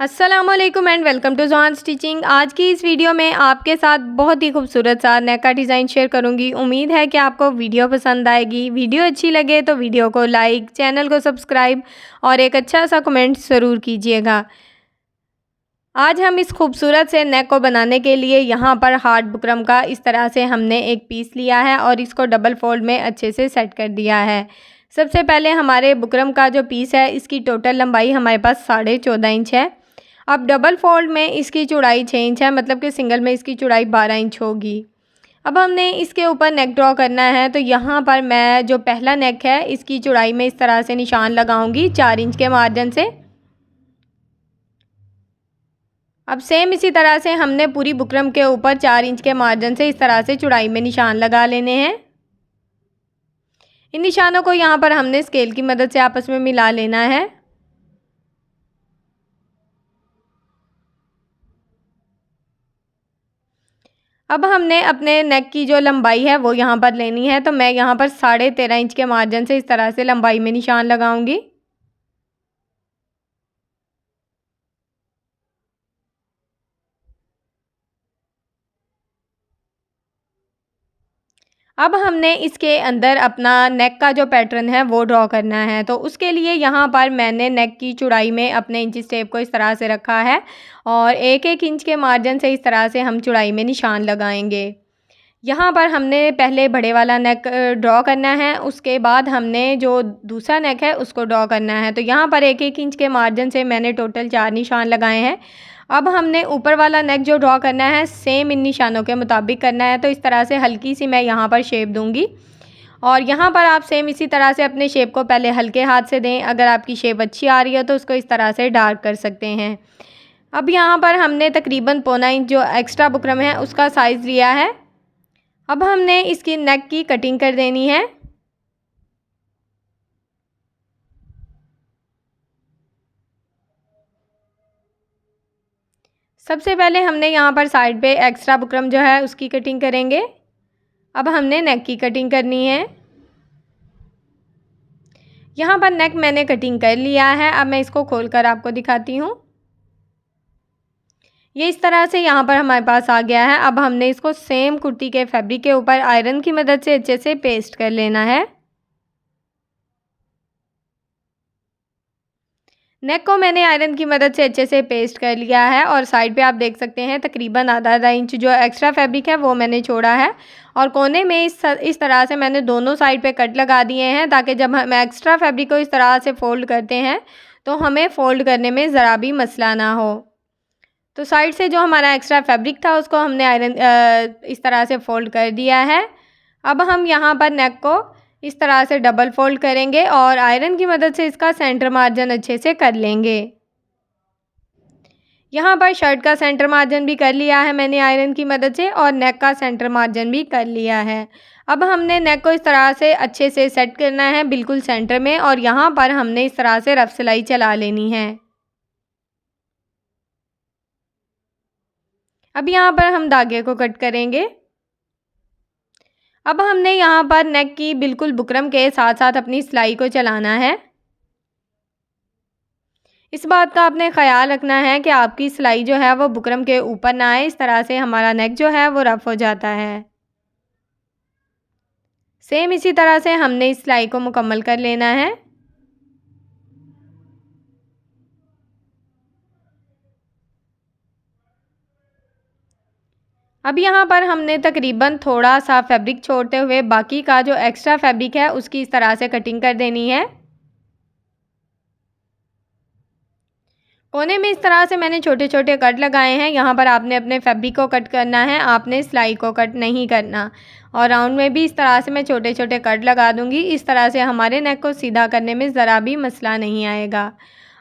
अस्सलामुअलैकुम and welcome to ज़ोहान stitching. आज की इस वीडियो में आपके साथ बहुत ही खूबसूरत सा नेक का डिज़ाइन शेयर करूंगी। उम्मीद है कि आपको वीडियो पसंद आएगी। वीडियो अच्छी लगे तो वीडियो को लाइक, चैनल को सब्सक्राइब और एक अच्छा सा कमेंट ज़रूर कीजिएगा। आज हम इस खूबसूरत से नेक को बनाने के लिए यहाँ पर हार्ड बुकरम का इस तरह से हमने एक पीस लिया है और इसको डबल फोल्ड में अच्छे से सेट कर दिया है। सबसे पहले हमारे बुकरम का जो पीस है इसकी टोटल लंबाई हमारे पास 14.5 इंच है। अब डबल फोल्ड में इसकी चौड़ाई 6 इंच है, मतलब कि सिंगल में इसकी चौड़ाई 12 इंच होगी। अब हमने इसके ऊपर नेक ड्रॉ करना है, तो यहाँ पर मैं जो पहला नेक है इसकी चौड़ाई में इस तरह से निशान लगाऊंगी 4 इंच के मार्जिन से। अब सेम इसी तरह से हमने पूरी बुकरम के ऊपर 4 इंच के मार्जिन से इस तरह से चौड़ाई में निशान लगा लेने हैं। इन निशानों को यहाँ पर हमने स्केल की मदद से आपस में मिला लेना है। अब हमने अपने नेक की जो लंबाई है वो यहाँ पर लेनी है, तो मैं यहाँ पर 13.5 इंच के मार्जिन से इस तरह से लंबाई में निशान लगाऊंगी। अब हमने इसके अंदर अपना नेक का जो पैटर्न है वो ड्रॉ करना है, तो उसके लिए यहाँ पर मैंने नेक की चौड़ाई में अपने इंच टेप को इस तरह से रखा है और एक एक इंच के मार्जिन से इस तरह से हम चौड़ाई में निशान लगाएंगे। यहाँ पर हमने पहले बड़े वाला नेक ड्रॉ करना है, उसके बाद हमने जो दूसरा नेक है उसको ड्रॉ करना है। तो यहाँ पर एक एक इंच के मार्जिन से मैंने टोटल 4 निशान लगाए हैं। अब हमने ऊपर वाला नेक जो ड्रॉ करना है सेम इन निशानों के मुताबिक करना है, तो इस तरह से हल्की सी मैं यहाँ पर शेप दूँगी और यहाँ पर आप सेम इसी तरह से अपने शेप को पहले हल्के हाथ से दें। अगर आपकी शेप अच्छी आ रही है तो उसको इस तरह से डार्क कर सकते हैं। अब यहाँ पर हमने तकरीबन 1.25 इंच जो एक्स्ट्रा बुकरम है उसका साइज़ लिया है। अब हमने इसकी नेक की कटिंग कर देनी है। सबसे पहले हमने यहाँ पर साइड पे एक्स्ट्रा बुकरम जो है उसकी कटिंग करेंगे। अब हमने नेक की कटिंग करनी है। यहाँ पर नेक मैंने कटिंग कर लिया है। अब मैं इसको खोलकर आपको दिखाती हूँ। ये इस तरह से यहाँ पर हमारे पास आ गया है। अब हमने इसको सेम कुर्ती के फैब्रिक के ऊपर आयरन की मदद से अच्छे से पेस्ट कर लेना है। नेक को मैंने आयरन की मदद से अच्छे से पेस्ट कर लिया है और साइड पे आप देख सकते हैं तकरीबन आधा इंच जो एक्स्ट्रा फैब्रिक है वो मैंने छोड़ा है और कोने में इस तरह से मैंने दोनों साइड पे कट लगा दिए हैं, ताकि जब हम एक्स्ट्रा फैब्रिक को इस तरह से फ़ोल्ड करते हैं तो हमें फ़ोल्ड करने में ज़रा भी मसला ना हो। तो साइड से जो हमारा एक्स्ट्रा फैब्रिक था उसको हमने इस तरह से फ़ोल्ड कर दिया है। अब हम यहाँ पर नेक को इस तरह से डबल फोल्ड करेंगे और आयरन की मदद से इसका सेंटर मार्जिन अच्छे से कर लेंगे। यहाँ पर शर्ट का सेंटर मार्जिन भी कर लिया है मैंने आयरन की मदद से और नेक का सेंटर मार्जिन भी कर लिया है। अब हमने नेक को इस तरह से अच्छे से सेट करना है बिल्कुल सेंटर में और यहाँ पर हमने इस तरह से रफ सिलाई चला लेनी है। अब यहाँ पर हम धागे को कट करेंगे। अब हमने यहाँ पर नेक की बिल्कुल बुकरम के साथ साथ अपनी सिलाई को चलाना है। इस बात का आपने ख़याल रखना है कि आपकी सिलाई जो है वो बुकरम के ऊपर ना आए, इस तरह से हमारा नेक जो है वो रफ़ हो जाता है। सेम इसी तरह से हमने इस सिलाई को मुकम्मल कर लेना है। अब यहाँ पर हमने तकरीबन थोड़ा सा फैब्रिक छोड़ते हुए बाकी का जो एक्स्ट्रा फैब्रिक है उसकी इस तरह से कटिंग कर देनी है। कोने में इस तरह से मैंने छोटे छोटे कट लगाए हैं। यहाँ पर आपने अपने फैब्रिक को कट करना है, आपने सिलाई को कट नहीं करना। और राउंड में भी इस तरह से मैं छोटे छोटे कट लगा दूँगी। इस तरह से हमारे नेक को सीधा करने में ज़रा भी मसला नहीं आएगा।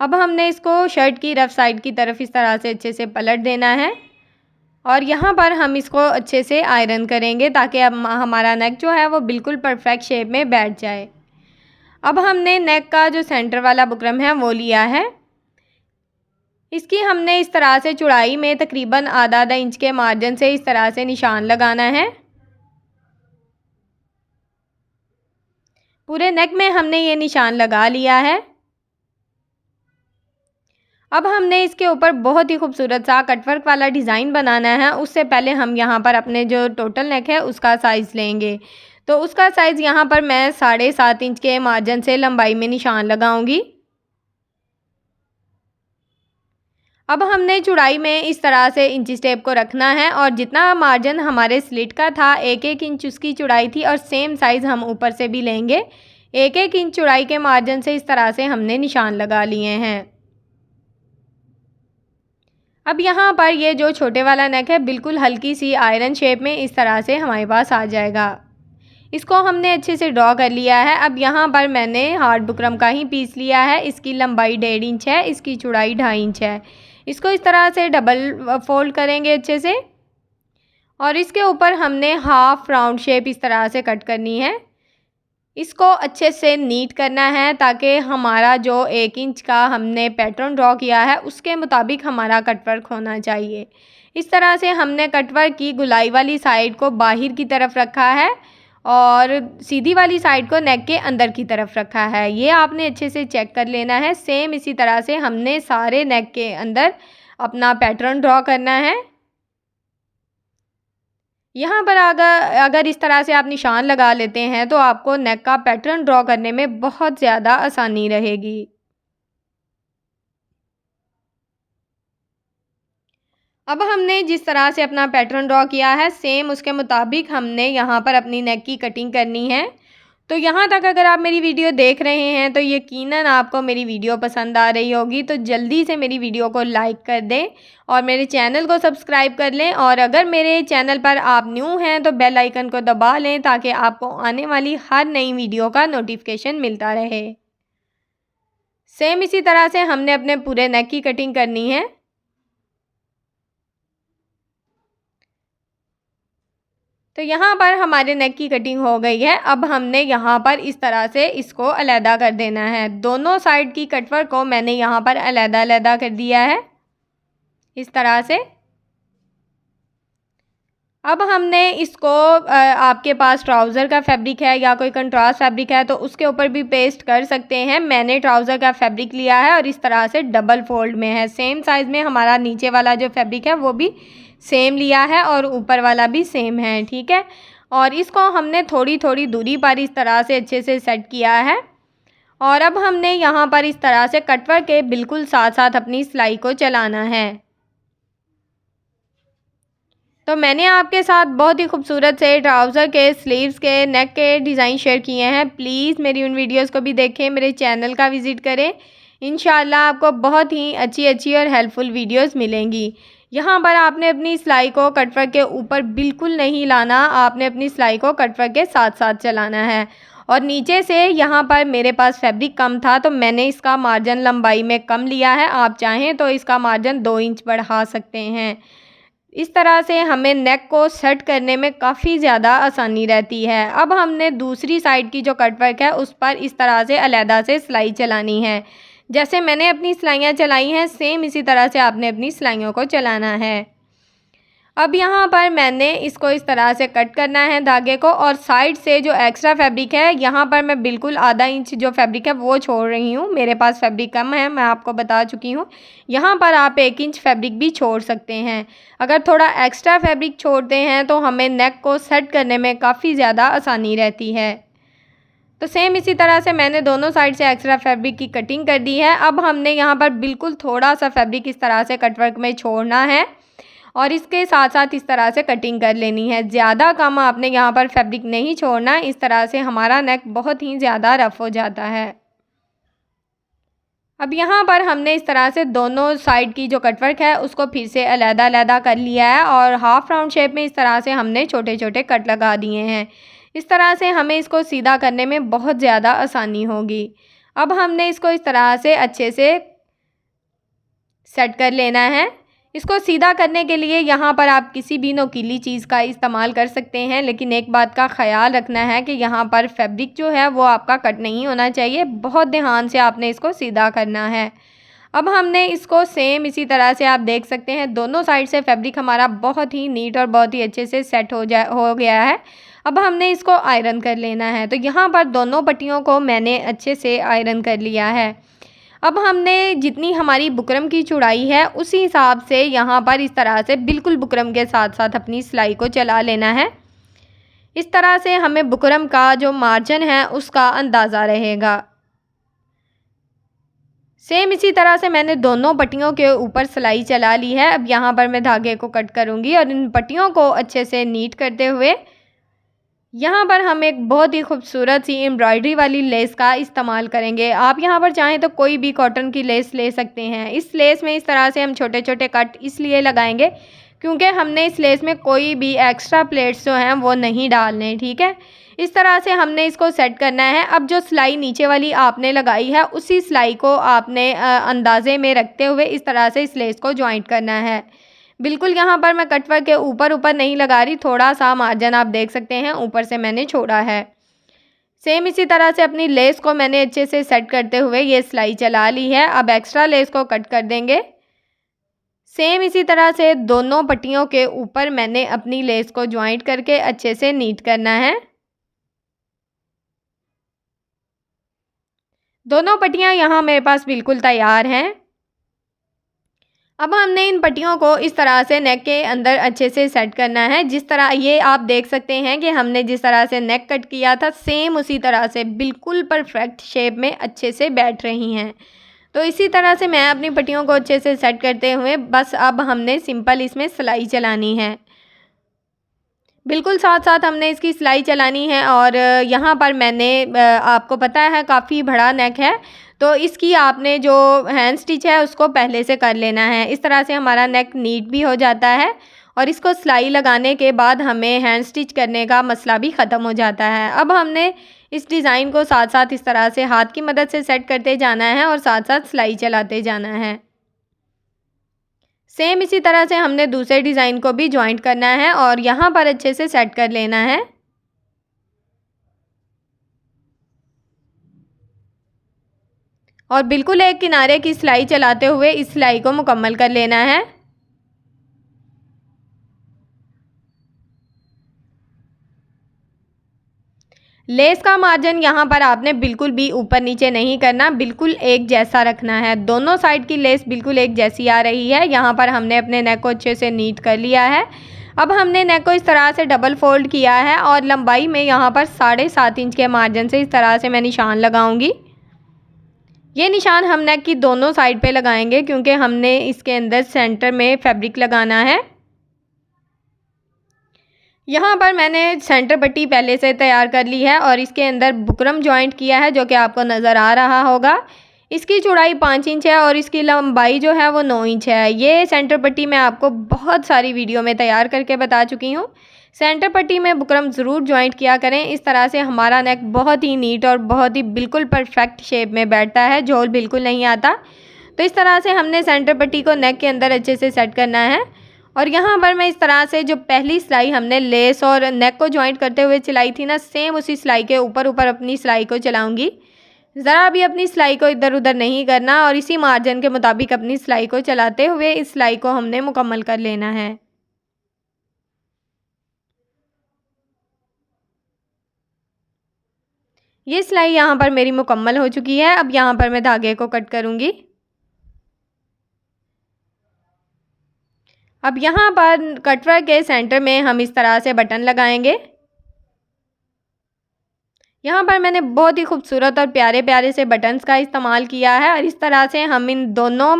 अब हमने इसको शर्ट की रफ़ साइड की तरफ इस तरह से अच्छे से पलट देना है और यहाँ पर हम इसको अच्छे से आयरन करेंगे, ताकि अब हमारा नेक जो है वो बिल्कुल परफेक्ट शेप में बैठ जाए। अब हमने नेक का जो सेंटर वाला बुकरम है वो लिया है। इसकी हमने इस तरह से चौड़ाई में तकरीबन आधा इंच के मार्जिन से इस तरह से निशान लगाना है। पूरे नेक में हमने ये निशान लगा लिया है। अब हमने इसके ऊपर बहुत ही खूबसूरत सा कटवर्क वाला डिज़ाइन बनाना है। उससे पहले हम यहाँ पर अपने जो टोटल नेक है उसका साइज़ लेंगे। तो उसका साइज़ यहाँ पर मैं 7.5 इंच के मार्जिन से लंबाई में निशान लगाऊंगी। अब हमने चौड़ाई में इस तरह से इंची टेप को रखना है और जितना मार्जिन हमारे स्लिट का था 1-1 इंच उसकी चौड़ाई थी और सेम साइज़ हम ऊपर से भी लेंगे। 1-1 इंच चौड़ाई के मार्जिन से इस तरह से हमने निशान लगा लिए हैं। अब यहाँ पर ये जो छोटे वाला नेक है बिल्कुल हल्की सी आयरन शेप में इस तरह से हमारे पास आ जाएगा। इसको हमने अच्छे से ड्रॉ कर लिया है। अब यहाँ पर मैंने हार्ड बुकरम का ही पीस लिया है। इसकी लंबाई 1.5 इंच है, इसकी चौड़ाई 2.5 इंच है। इसको इस तरह से डबल फोल्ड करेंगे अच्छे से और इसके ऊपर हमने हाफ राउंड शेप इस तरह से कट करनी है। इसको अच्छे से नीट करना है ताकि हमारा जो 1 इंच का हमने पैटर्न ड्रॉ किया है उसके मुताबिक हमारा कटवर्क होना चाहिए। इस तरह से हमने कटवर्क की गुलाई वाली साइड को बाहर की तरफ रखा है और सीधी वाली साइड को नेक के अंदर की तरफ रखा है। ये आपने अच्छे से चेक कर लेना है। सेम इसी तरह से हमने सारे नेक के अंदर अपना पैटर्न ड्रॉ करना है। यहाँ पर अगर इस तरह से आप निशान लगा लेते हैं तो आपको नेक का पैटर्न ड्रॉ करने में बहुत ज़्यादा आसानी रहेगी। अब हमने जिस तरह से अपना पैटर्न ड्रॉ किया है सेम उसके मुताबिक हमने यहाँ पर अपनी नेक की कटिंग करनी है। तो यहाँ तक अगर आप मेरी वीडियो देख रहे हैं तो यकीनन आपको मेरी वीडियो पसंद आ रही होगी। तो जल्दी से मेरी वीडियो को लाइक कर दें और मेरे चैनल को सब्सक्राइब कर लें और अगर मेरे चैनल पर आप न्यू हैं तो बेल आइकन को दबा लें ताकि आपको आने वाली हर नई वीडियो का नोटिफिकेशन मिलता रहे। सेम इसी तरह से हमने अपने पूरे नेक की कटिंग करनी है। तो यहाँ पर हमारे नेक की कटिंग हो गई है। अब हमने यहाँ पर इस तरह से इसको अलहदा कर देना है। दोनों साइड की कटवर्क को मैंने यहाँ पर अलहदा कर दिया है इस तरह से। अब हमने इसको आपके पास ट्राउज़र का फैब्रिक है या कोई कंट्रास्ट फैब्रिक है तो उसके ऊपर भी पेस्ट कर सकते हैं। मैंने ट्राउज़र का फैब्रिक लिया है और इस तरह से डबल फोल्ड में है। सेम साइज़ में हमारा नीचे वाला जो फैब्रिक है वो भी सेम लिया है और ऊपर वाला भी सेम है, ठीक है। और इसको हमने थोड़ी थोड़ी दूरी पर इस तरह से अच्छे से सेट किया है और अब हमने यहाँ पर इस तरह से कटवर्क के बिल्कुल साथ साथ अपनी सिलाई को चलाना है। तो मैंने आपके साथ बहुत ही खूबसूरत से ट्राउज़र के स्लीव्स के नेक के डिज़ाइन शेयर किए हैं। प्लीज़ मेरी उन वीडियोस को भी देखें, मेरे चैनल का विज़िट करें। इंशाल्लाह आपको बहुत ही अच्छी और हेल्पफुल वीडियोस मिलेंगी। यहाँ पर आपने अपनी सिलाई को कटवर्क के ऊपर बिल्कुल नहीं लाना, आपने अपनी सिलाई को कटवर्क के साथ साथ चलाना है। और नीचे से यहाँ पर मेरे पास फैब्रिक कम था तो मैंने इसका मार्जिन लंबाई में कम लिया है। आप चाहें तो इसका मार्जिन 2 इंच बढ़ा सकते हैं। इस तरह से हमें नेक को सेट करने में काफ़ी ज़्यादा आसानी रहती है। अब हमने दूसरी साइड की जो कटवर्क है उस पर इस तरह से अलहदा से सिलाई चलानी है। जैसे मैंने अपनी सिलाइयाँ चलाई हैं सेम इसी तरह से आपने अपनी सिलाइयों को चलाना है। अब यहाँ पर मैंने इसको इस तरह से कट करना है धागे को और साइड से जो एक्स्ट्रा फैब्रिक है यहाँ पर मैं बिल्कुल आधा इंच जो फैब्रिक है वो छोड़ रही हूँ। मेरे पास फैब्रिक कम है, मैं आपको बता चुकी हूँ। यहाँ पर आप 1 इंच फैब्रिक भी छोड़ सकते हैं। अगर थोड़ा एक्स्ट्रा फैब्रिक छोड़ते हैं तो हमें नेक को सेट करने में काफ़ी ज़्यादा आसानी रहती है। तो सेम इसी तरह से मैंने दोनों साइड से एक्स्ट्रा फैब्रिक की कटिंग कर दी है। अब हमने यहाँ पर बिल्कुल थोड़ा सा फैब्रिक इस तरह से कटवर्क में छोड़ना है और इसके साथ साथ इस तरह से कटिंग कर लेनी है। ज़्यादा कम आपने यहाँ पर फैब्रिक नहीं छोड़ना, इस तरह से हमारा नेक बहुत ही ज़्यादा रफ़ हो जाता है। अब यहाँ पर हमने इस तरह से दोनों साइड की जो कटवर्क है उसको फिर से अलहदा कर लिया है और हाफ राउंड शेप में इस तरह से हमने छोटे छोटे कट लगा दिए हैं। इस तरह से हमें इसको सीधा करने में बहुत ज़्यादा आसानी होगी। अब हमने इसको इस तरह से अच्छे से सेट कर लेना है। इसको सीधा करने के लिए यहाँ पर आप किसी भी नोकीली चीज़ का इस्तेमाल कर सकते हैं, लेकिन एक बात का ख़याल रखना है कि यहाँ पर फैब्रिक जो है वो आपका कट नहीं होना चाहिए। बहुत ध्यान से आपने इसको सीधा करना है। अब हमने इसको सेम इसी तरह से आप देख सकते हैं दोनों साइड से फैब्रिक हमारा बहुत ही नीट और बहुत ही अच्छे से सेट हो गया है। अब हमने इसको आयरन कर लेना है। तो यहाँ पर दोनों पट्टियों को मैंने अच्छे से आयरन कर लिया है। अब हमने जितनी हमारी बुकरम की चौड़ाई है उसी हिसाब से यहाँ पर इस तरह से बिल्कुल बुकरम के साथ साथ अपनी सिलाई को चला लेना है। इस तरह से हमें बुकरम का जो मार्जिन है उसका अंदाज़ा रहेगा। सेम इसी तरह से मैंने दोनों पट्टियों के ऊपर सिलाई चला ली है। अब यहाँ पर मैं धागे को कट करूँगी और इन पट्टियों को अच्छे से नीट करते हुए यहाँ पर हम एक बहुत ही खूबसूरत सी एम्ब्रॉयडरी वाली लेस का इस्तेमाल करेंगे। आप यहाँ पर चाहें तो कोई भी कॉटन की लेस ले सकते हैं। इस लेस में इस तरह से हम छोटे छोटे कट इसलिए लगाएंगे क्योंकि हमने इस लेस में कोई भी एक्स्ट्रा प्लेट्स जो हैं वो नहीं डालने, ठीक है। इस तरह से हमने इसको सेट करना है। अब जो सिलाई नीचे वाली आपने लगाई है उसी सिलाई को आपने अंदाज़े में रखते हुए इस तरह से इस लेस को जॉइंट करना है। बिल्कुल यहाँ पर मैं कटवर्क के ऊपर नहीं लगा रही, थोड़ा सा मार्जिन आप देख सकते हैं ऊपर से मैंने छोड़ा है। सेम इसी तरह से अपनी लेस को मैंने अच्छे से सेट करते हुए ये सिलाई चला ली है। अब एक्स्ट्रा लेस को कट कर देंगे। सेम इसी तरह से दोनों पट्टियों के ऊपर मैंने अपनी लेस को जॉइंट करके अच्छे से नीट करना है। दोनों पट्टियाँ यहाँ मेरे पास बिल्कुल तैयार हैं। अब हमने इन पट्टियों को इस तरह से नेक के अंदर अच्छे से सेट करना है। जिस तरह ये आप देख सकते हैं कि हमने जिस तरह से नेक कट किया था सेम उसी तरह से बिल्कुल परफेक्ट शेप में अच्छे से बैठ रही हैं। तो इसी तरह से मैं अपनी पट्टियों को अच्छे से सेट करते हुए बस अब हमने सिंपल इसमें सिलाई चलानी है। बिल्कुल साथ साथ हमने इसकी सिलाई चलानी है। और यहाँ पर मैंने आपको पता है काफ़ी बड़ा नेक है तो इसकी आपने जो हैंड स्टिच है उसको पहले से कर लेना है। इस तरह से हमारा नेक नीट भी हो जाता है और इसको सिलाई लगाने के बाद हमें हैंड स्टिच करने का मसला भी ख़त्म हो जाता है। अब हमने इस डिज़ाइन को साथ साथ इस तरह से हाथ की मदद से सेट करते जाना है और साथ साथ सिलाई चलाते जाना है। सेम इसी तरह से हमने दूसरे डिज़ाइन को भी जॉइंट करना है और यहाँ पर अच्छे से सेट कर लेना है। और बिल्कुल एक किनारे की सिलाई चलाते हुए इस सिलाई को मुकम्मल कर लेना है। लेस का मार्जिन यहाँ पर आपने बिल्कुल भी ऊपर नीचे नहीं करना, बिल्कुल एक जैसा रखना है। दोनों साइड की लेस बिल्कुल एक जैसी आ रही है। यहाँ पर हमने अपने नेक को अच्छे से नीट कर लिया है। अब हमने नेक को इस तरह से डबल फोल्ड किया है और लंबाई में यहाँ पर 7.5 इंच के मार्जिन से इस तरह से मैं निशान लगाऊंगी। ये निशान हम नेक की दोनों साइड पे लगाएंगे क्योंकि हमने इसके अंदर सेंटर में फैब्रिक लगाना है। यहाँ पर मैंने सेंटर पट्टी पहले से तैयार कर ली है और इसके अंदर बुकरम जॉइंट किया है जो कि आपको नज़र आ रहा होगा। इसकी चौड़ाई 5 इंच है और इसकी लंबाई जो है वो 9 इंच है। ये सेंटर पट्टी मैं आपको बहुत सारी वीडियो में तैयार करके बता चुकी हूँ। सेंटर पट्टी में बुकरम ज़रूर जॉइंट किया करें। इस तरह से हमारा नेक बहुत ही नीट और बहुत ही बिल्कुल परफेक्ट शेप में बैठता है, झोल बिल्कुल नहीं आता। तो इस तरह से हमने सेंटर पट्टी को नेक के अंदर अच्छे से सेट करना है। और यहाँ पर मैं इस तरह से जो पहली सिलाई हमने लेस और नेक को जॉइंट करते हुए चलाई थी ना, सेम उसी सिलाई के ऊपर अपनी सिलाई को चलाऊँगी। ज़रा भी अपनी सिलाई को इधर उधर नहीं करना और इसी मार्जिन के मुताबिक अपनी सिलाई को चलाते हुए इस सिलाई को हमने मुकम्मल कर लेना है। ये सिलाई यहाँ पर मेरी मुकम्मल हो चुकी है। अब यहाँ पर मैं धागे को कट करूँगी। अब यहाँ पर कटवर्क के सेंटर में हम इस तरह से बटन लगाएंगे। यहाँ पर मैंने बहुत ही खूबसूरत और प्यारे प्यारे से बटन्स का इस्तेमाल किया है और इस तरह से हम इन दोनों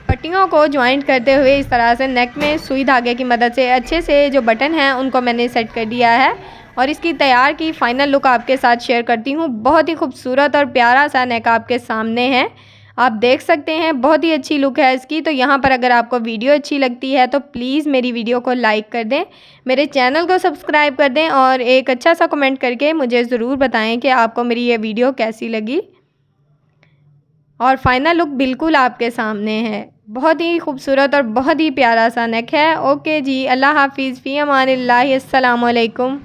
पट्टियों को जॉइंट करते हुए इस तरह से नेक में सुई धागे की मदद से अच्छे से जो बटन हैं उनको मैंने सेट कर दिया है और इसकी तैयार की फ़ाइनल लुक आपके साथ शेयर करती हूँ। बहुत ही खूबसूरत और प्यारा सा नेक आपके सामने है, आप देख सकते हैं, बहुत ही अच्छी लुक है इसकी। तो यहाँ पर अगर आपको वीडियो अच्छी लगती है तो प्लीज़ मेरी वीडियो को लाइक कर दें, मेरे चैनल को सब्सक्राइब कर दें और एक अच्छा सा कमेंट करके मुझे ज़रूर बताएं कि आपको मेरी ये वीडियो कैसी लगी। और फाइनल लुक बिल्कुल आपके सामने है, बहुत ही खूबसूरत और बहुत ही प्यारा सा नेक है। ओके जी, अल्लाह हाफिज़, फ़ी अमानिल्लाह, अस्सलामु अलैकुम।